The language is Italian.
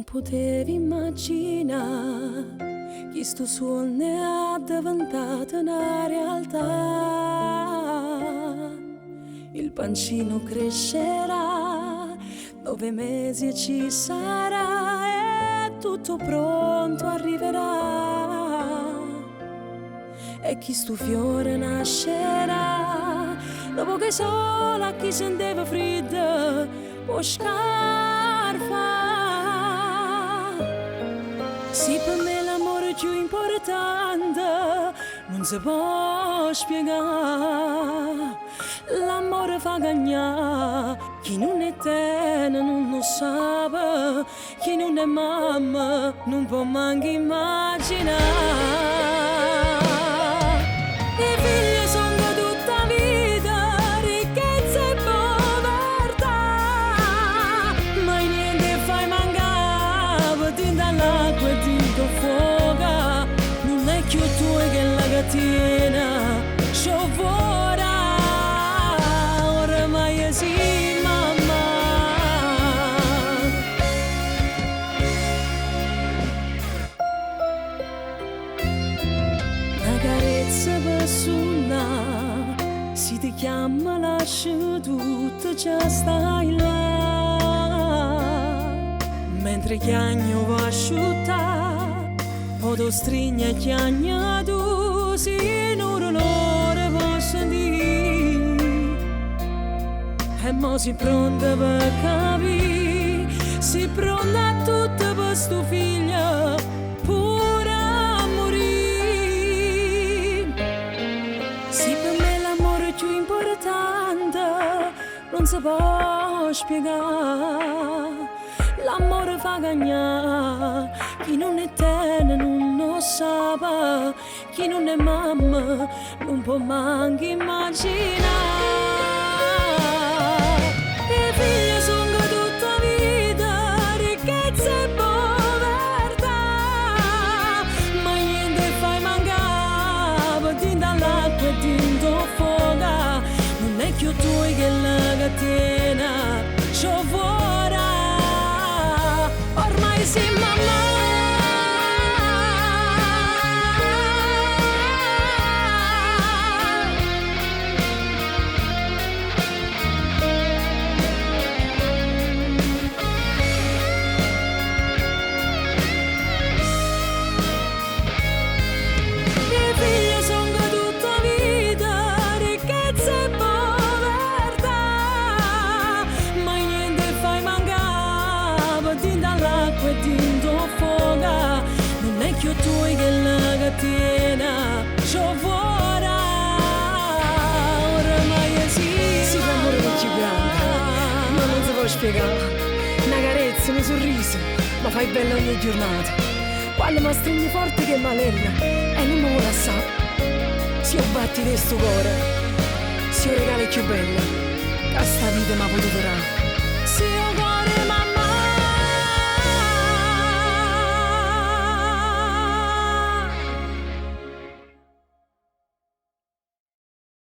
potevi immaginare che sto sogno è diventato una realtà. Il pancino crescerà, 9 mesi ci sarà e tutto pronto arriverà. E chi sto fiore nascerà, dopo che sola chi sentiva freddo può scarfa. Sì, per me l'amore più importante non si può spiegare. L'amore fa cagnare, chi non è te non lo sa, chi non è mamma non può manco immaginare. I figli sono tutta vita, ricchezza e povertà, mai niente fai mancare, ti dall'acqua e ti do fuoco, non è più tu che la catena, c'ho fuori, ormai sì mamma. Una carezza per suonare, si ti chiama lascia tutto, già stai là. Mentre chiagno va asciutta, o tu stringi chiagna tu, si non l'ora posso dire. E mo si pronta per capire, si pronta a tutto per sto figlio, pure a morire. Sì, per me l'amore più importante non si può spiegare. L'amore fa cagnare, chi non è te non lo sa, chi non è mamma non può manco immaginare. I figli sono tutta vita, ricchezza e povertà, mai niente fai mancare, ti dall'acqua e ti do fuoco, non è più tu che la catena, c'ho fuori, ormai sì mamma. Io tu che la catena, c'ho fuori, ormai sì. Sì, l'amore non più grande, ma non si può spiegare. Una carezza, un sorriso, ma fai bella ogni giornata. Quando mi stringi forte che malella e non mi vuole assare. Se io batti di sto cuore, se io regalo più bella, che sta vita mi ha potuto dare.